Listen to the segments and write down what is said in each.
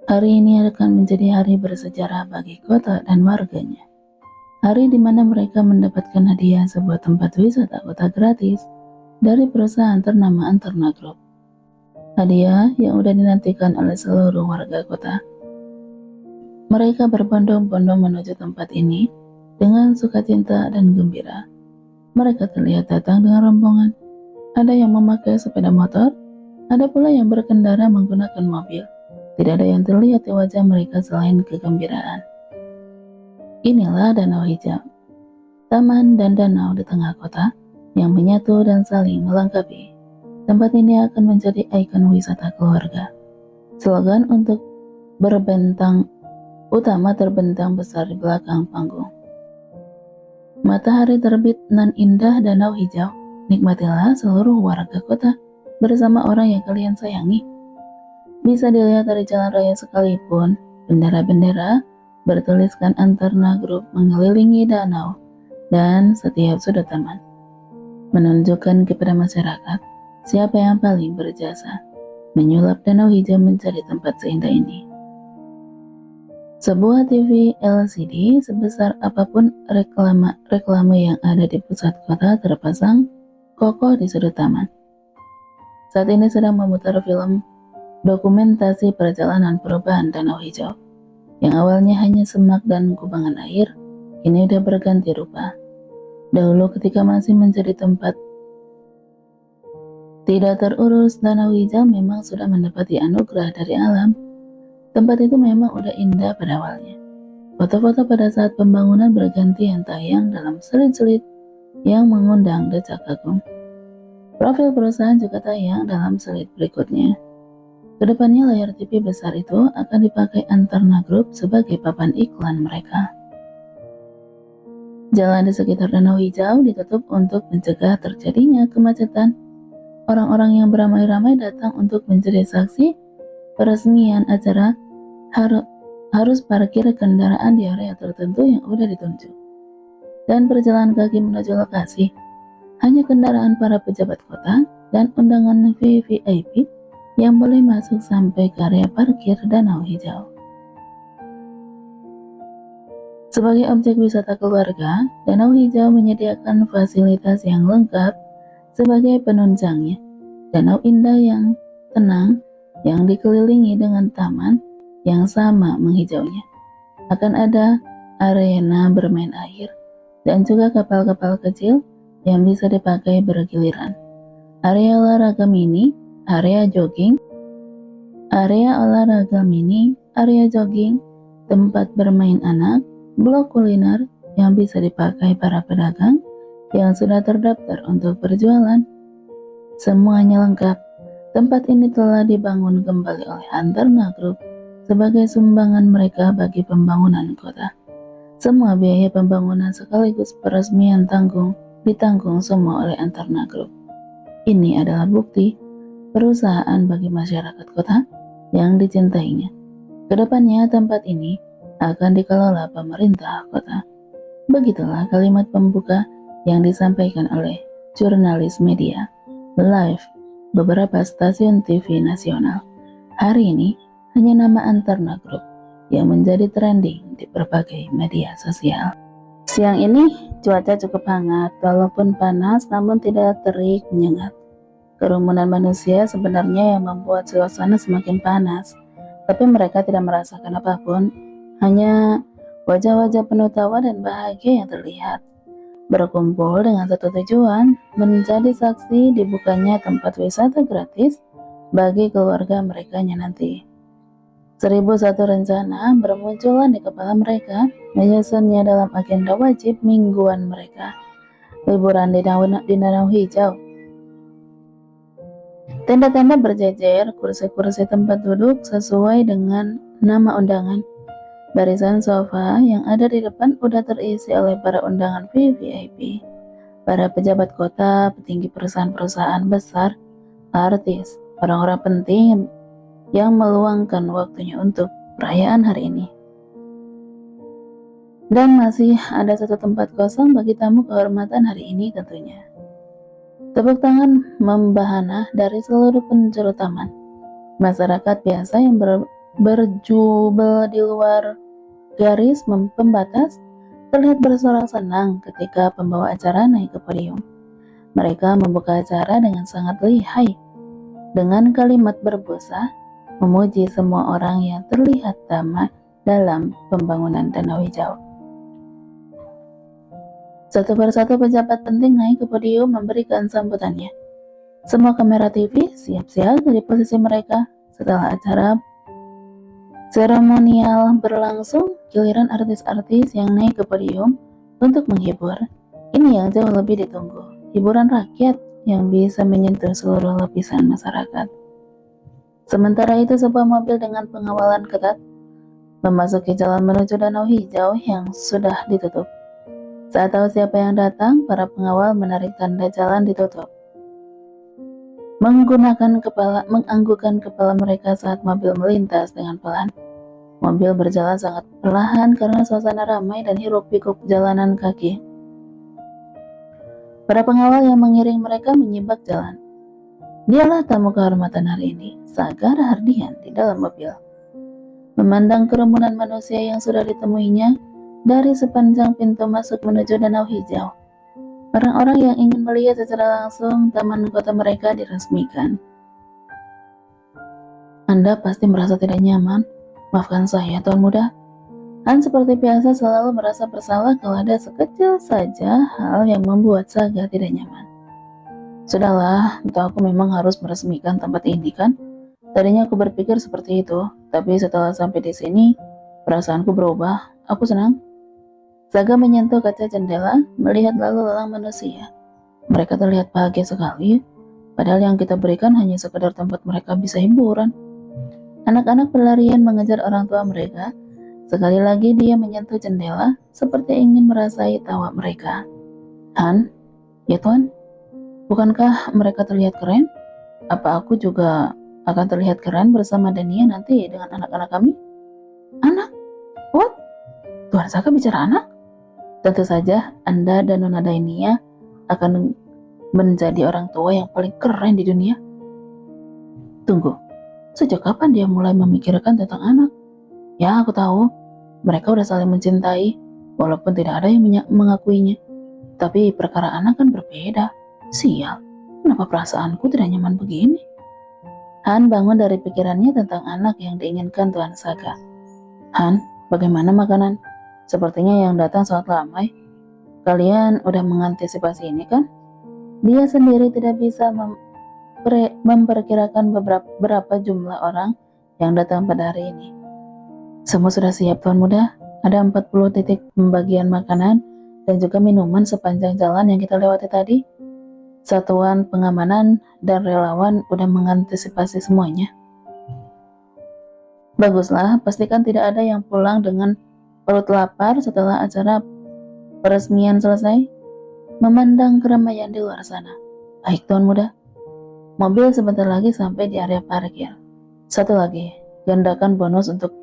Hari ini akan menjadi hari bersejarah bagi kota dan warganya. Hari di mana mereka mendapatkan hadiah sebuah tempat wisata kota gratis dari perusahaan ternama Antarna Group. Hadiah yang udah dinantikan oleh seluruh warga kota. Mereka berbondong-bondong menuju tempat ini dengan sukacita dan gembira. Mereka terlihat datang dengan rombongan. Ada yang memakai sepeda motor, ada pula yang berkendara menggunakan mobil. Tidak ada yang terlihat di wajah mereka selain kegembiraan. Inilah Danau Hijau, taman dan danau di tengah kota yang menyatu dan saling melengkapi. Tempat ini akan menjadi ikon wisata keluarga. Slogan untuk berbentang utama terbentang besar di belakang panggung. Matahari terbit nan indah danau hijau. Nikmatilah seluruh warga kota bersama orang yang kalian sayangi. Bisa dilihat dari jalan raya sekalipun, bendera-bendera bertuliskan Antarna Group mengelilingi danau dan setiap sudut taman, menunjukkan kepada masyarakat siapa yang paling berjasa menyulap danau hijau menjadi tempat seindah ini. Sebuah TV LCD sebesar apapun reklame yang ada di pusat kota terpasang kokoh di sudut taman. Saat ini sedang memutar film dokumentasi perjalanan perubahan danau hijau. Yang awalnya hanya semak dan kubangan air, kini udah berganti rupa. Dahulu ketika masih menjadi tempat tidak terurus, danau hijau memang sudah mendapati anugerah dari alam. Tempat itu memang udah indah pada awalnya. Foto-foto pada saat pembangunan berganti yang tayang dalam selid-selid yang mengundang decak kagum. Profil perusahaan juga tayang dalam selid berikutnya. Kedepannya layar TV besar itu akan dipakai Antarna Group sebagai papan iklan mereka. Jalan di sekitar danau hijau ditutup untuk mencegah terjadinya kemacetan. Orang-orang yang beramai-ramai datang untuk menjadi saksi peresmian acara harus parkir kendaraan di area tertentu yang udah ditunjuk. Dan berjalan kaki menuju lokasi. Hanya kendaraan para pejabat kota dan undangan VVIP yang boleh masuk sampai ke area parkir danau hijau. Sebagai objek wisata keluarga, danau hijau menyediakan fasilitas yang lengkap sebagai penunjangnya. Danau indah yang tenang yang dikelilingi dengan taman yang sama menghijaunya. Akan ada arena bermain air dan juga kapal-kapal kecil yang bisa dipakai bergiliran. Area olahraga mini, area olahraga mini, area jogging, tempat bermain anak, blok kuliner yang bisa dipakai para pedagang yang sudah terdaftar untuk berjualan. Semuanya lengkap. Tempat ini telah dibangun kembali oleh Antarna Group sebagai sumbangan mereka bagi pembangunan kota. Semua biaya pembangunan sekaligus peresmian ditanggung semua oleh Antarna Group. Ini adalah bukti perusahaan bagi masyarakat kota yang dicintainya. Kedepannya tempat ini akan dikelola pemerintah kota. Begitulah kalimat pembuka yang disampaikan oleh jurnalis media live beberapa stasiun TV nasional. Hari ini hanya nama Antarna Group yang menjadi trending di berbagai media sosial. Siang ini cuaca cukup hangat, walaupun panas namun tidak terik menyengat. Kerumunan manusia sebenarnya yang membuat suasana semakin panas, tapi mereka tidak merasakan apapun, hanya wajah-wajah penuh tawa dan bahagia yang terlihat. Berkumpul dengan satu tujuan, menjadi saksi dibukanya tempat wisata gratis bagi keluarga mereka nanti. 1001 rencana bermunculan di kepala mereka, menyusunnya dalam agenda wajib mingguan mereka. Liburan di danau hijau. Tenda-tenda berjejer, kursi-kursi tempat duduk sesuai dengan nama undangan. Barisan sofa yang ada di depan udah terisi oleh para undangan VVIP, para pejabat kota, petinggi perusahaan-perusahaan besar, artis, orang-orang penting yang meluangkan waktunya untuk perayaan hari ini. Dan masih ada satu tempat kosong bagi tamu kehormatan hari ini tentunya. Tepuk tangan membahana dari seluruh penjuru taman. Masyarakat biasa yang berjubel di luar garis pembatas terlihat bersorak senang ketika pembawa acara naik ke podium. Mereka membuka acara dengan sangat lihai, dengan kalimat berbusa, memuji semua orang yang terlihat tamat dalam pembangunan danau hijau. Satu persatu pejabat penting naik ke podium memberikan sambutannya. Semua kamera TV siap-siap dari posisi mereka. Setelah acara seremonial berlangsung, giliran artis-artis yang naik ke podium untuk menghibur. Ini yang jauh lebih ditunggu, hiburan rakyat yang bisa menyentuh seluruh lapisan masyarakat. Sementara itu, sebuah mobil dengan pengawalan ketat memasuki jalan menuju danau hijau yang sudah ditutup. Saat tahu siapa yang datang, para pengawal menarik tanda jalan ditutup, menganggukkan kepala mereka saat mobil melintas dengan pelan. Mobil berjalan sangat perlahan karena suasana ramai dan hiruk-pikuk jalanan kaki. Para pengawal yang mengiring mereka menyibak jalan. Dialah tamu kehormatan hari ini, Sagar Hardian di dalam mobil. Memandang kerumunan manusia yang sudah ditemuinya dari sepanjang pintu masuk menuju danau hijau. Orang-orang yang ingin melihat secara langsung taman kota mereka diresmikan. Anda pasti merasa tidak nyaman. Maafkan saya, Tuan Muda. Han seperti biasa selalu merasa bersalah kalau ada sekecil saja hal yang membuat Saga tidak nyaman. Sudahlah, aku memang harus meresmikan tempat ini kan? Tadinya aku berpikir seperti itu, tapi setelah sampai di sini, perasaanku berubah. Aku senang. Saga menyentuh kaca jendela, melihat lalu lalang manusia. Mereka terlihat bahagia sekali, padahal yang kita berikan hanya sekedar tempat mereka bisa hiburan. Anak-anak berlarian mengejar orang tua mereka. Sekali lagi dia menyentuh jendela, seperti ingin merasai tawa mereka. Han, ya Tuan, bukankah mereka terlihat keren? Apa aku juga akan terlihat keren bersama Dania nanti dengan anak-anak kami? Anak? What? Tuan Saka bicara anak? Tentu saja Anda dan Nona Dania akan menjadi orang tua yang paling keren di dunia. Tunggu, sejak kapan dia mulai memikirkan tentang anak? Ya, aku tahu, mereka udah saling mencintai, walaupun tidak ada yang mengakuinya. Tapi perkara anak kan berbeda. Sial, kenapa perasaanku tidak nyaman begini? Han bangun dari pikirannya tentang anak yang diinginkan Tuan Saga. Han, bagaimana makanan? Sepertinya yang datang sangat ramai. Kalian udah mengantisipasi ini kan? Dia sendiri tidak bisa memperkirakan berapa jumlah orang yang datang pada hari ini. Semua sudah siap, Tuan Muda. Ada 40 titik pembagian makanan dan juga minuman sepanjang jalan yang kita lewati tadi. Satuan pengamanan dan relawan udah mengantisipasi semuanya. Baguslah, pastikan tidak ada yang pulang dengan perut lapar setelah acara peresmian selesai. Memandang keramaian di luar sana. Baik, Tuan Muda. Mobil sebentar lagi sampai di area parkir. Satu lagi, gandakan bonus untuk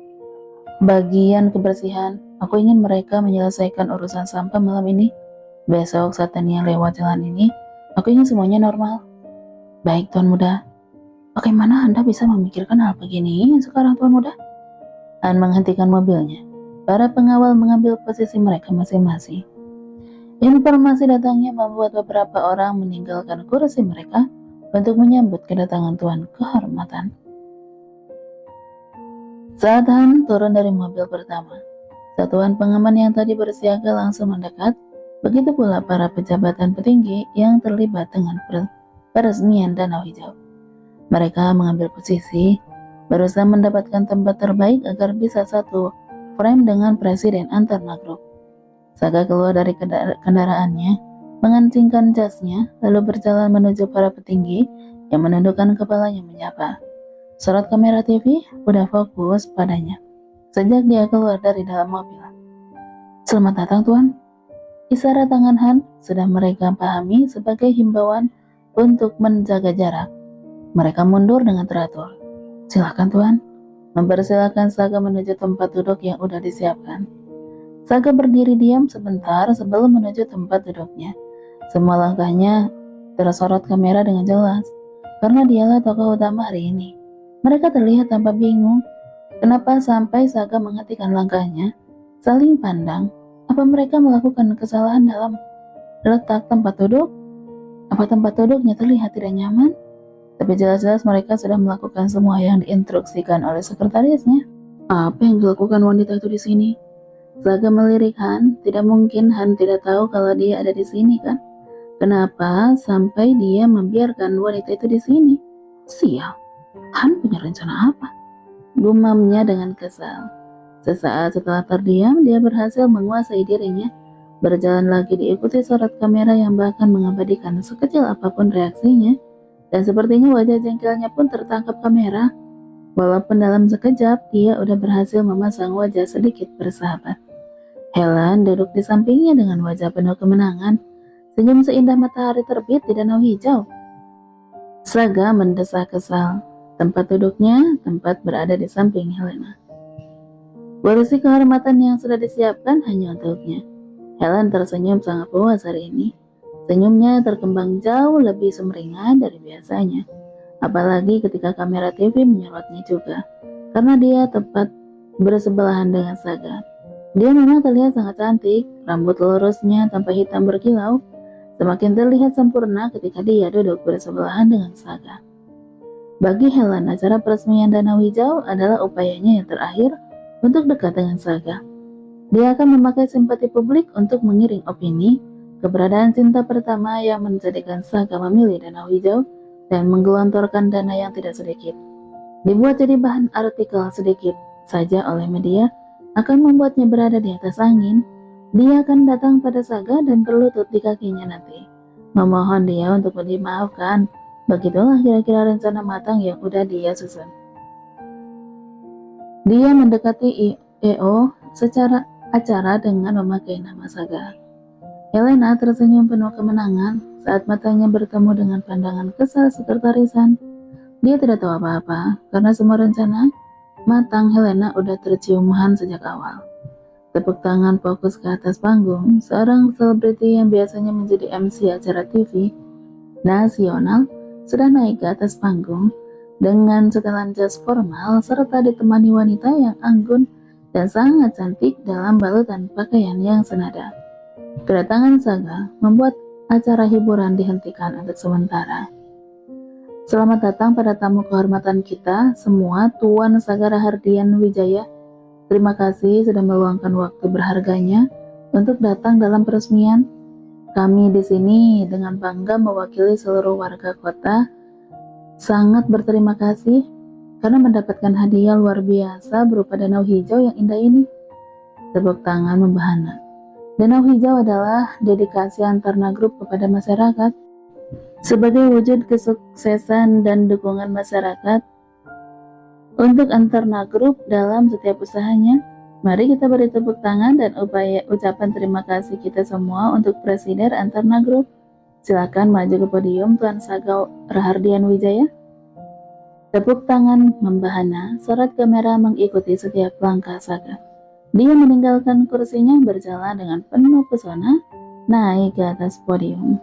bagian kebersihan. Aku ingin mereka menyelesaikan urusan sampah malam ini. Besok saat Tania lewat jalan ini, aku ingin semuanya normal. Baik, Tuan Muda. Bagaimana Anda bisa memikirkan hal begini sekarang, Tuan Muda? Han menghentikan mobilnya. Para pengawal mengambil posisi mereka masing-masing. Informasi datangnya membuat beberapa orang meninggalkan kursi mereka untuk menyambut kedatangan Tuan Kehormatan. Saat Han turun dari mobil pertama, satuan pengaman yang tadi bersiaga langsung mendekat, begitu pula para pejabatan petinggi yang terlibat dengan peresmian danau hijau. Mereka mengambil posisi, berusaha mendapatkan tempat terbaik agar bisa satu frame dengan presiden antar grup. Saga keluar dari kendaraannya, mengancingkan jasnya, lalu berjalan menuju para petinggi yang menundukkan kepalanya menyapa. Sorot kamera TV udah fokus padanya sejak dia keluar dari dalam mobil. Selamat datang, Tuan. Isyarat tangan Han sudah mereka pahami sebagai himbauan untuk menjaga jarak. Mereka mundur dengan teratur. Silakan, Tuan. Mempersilakan Saga menuju tempat duduk yang udah disiapkan. Saga berdiri diam sebentar sebelum menuju tempat duduknya. Semua langkahnya tersorot kamera dengan jelas, karena dialah tokoh utama hari ini. Mereka terlihat tanpa bingung Kenapa sampai Saga menghentikan langkahnya? Saling pandang. Apa mereka melakukan kesalahan dalam letak tempat duduk? Apa tempat duduknya terlihat tidak nyaman? Tapi jelas-jelas mereka sudah melakukan semua yang diinstruksikan oleh sekretarisnya. Apa yang dilakukan wanita itu di sini? Saga melirik Han. Tidak mungkin Han tidak tahu kalau dia ada di sini, kan? Kenapa sampai dia membiarkan wanita itu di sini? Sial, Han punya rencana apa? Gumamnya dengan kesal. Sesaat setelah terdiam, dia berhasil menguasai dirinya. Berjalan lagi diikuti sorot kamera yang bahkan mengabadikan sekecil apapun reaksinya. Dan sepertinya wajah jengkelnya pun tertangkap kamera. Walaupun dalam sekejap, dia udah berhasil memasang wajah sedikit bersahabat. Helen duduk di sampingnya dengan wajah penuh kemenangan. Senyum seindah matahari terbit di danau hijau. Saga mendesah kesal. Tempat duduknya, tempat berada di samping Helena. Kursi kehormatan yang sudah disiapkan hanya untuknya. Helen tersenyum sangat puas hari ini. Senyumnya terkembang jauh lebih sumringah dari biasanya. Apalagi ketika kamera TV menyorotnya juga. Karena dia tepat bersebelahan dengan Saga. Dia memang terlihat sangat cantik. Rambut lurusnya tanpa hitam berkilau. Semakin terlihat sempurna ketika dia duduk bersebelahan dengan Saga. Bagi Helen, acara peresmian Danau Hijau adalah upayanya yang terakhir untuk dekat dengan Saga. Dia akan memakai simpati publik untuk mengiring opini keberadaan cinta pertama yang menjadikan Saga memilih Danau Hijau dan menggelontorkan dana yang tidak sedikit. Dibuat jadi bahan artikel sedikit saja oleh media akan membuatnya berada di atas angin. Dia akan datang pada Saga dan berlutut di kakinya nanti, memohon dia untuk dimaafkan. Begitulah kira-kira rencana matang yang udah dia susun. Dia mendekati EO secara acara dengan memakai nama Saga. Helena tersenyum penuh kemenangan saat matanya bertemu dengan pandangan kesal sekretarisan. Dia tidak tahu apa-apa karena semua rencana matang Helena udah tercium Han sejak awal. Tepuk tangan fokus ke atas panggung. Seorang selebriti yang biasanya menjadi MC acara TV nasional sudah naik ke atas panggung dengan setelan jas formal serta ditemani wanita yang anggun dan sangat cantik dalam balutan pakaian yang senada. Kedatangan Saga membuat acara hiburan dihentikan untuk sementara. Selamat datang pada tamu kehormatan kita semua, Tuan Saga Rahardian Wijaya. Terima kasih sudah meluangkan waktu berharganya untuk datang dalam peresmian. Kami di sini dengan bangga mewakili seluruh warga kota. Sangat berterima kasih karena mendapatkan hadiah luar biasa berupa danau hijau yang indah ini. Tepuk tangan membahana. Danau hijau adalah dedikasi Antarna Group kepada masyarakat. Sebagai wujud kesuksesan dan dukungan masyarakat untuk Antarna Group dalam setiap usahanya, mari kita beri tepuk tangan dan ucapan terima kasih kita semua untuk Presiden Antarna Group. Silakan maju ke podium Tuan Saga Rahardian Wijaya. Tepuk tangan membahana, sorot kamera mengikuti setiap langkah Saga. Dia meninggalkan kursinya berjalan dengan penuh pesona naik ke atas podium.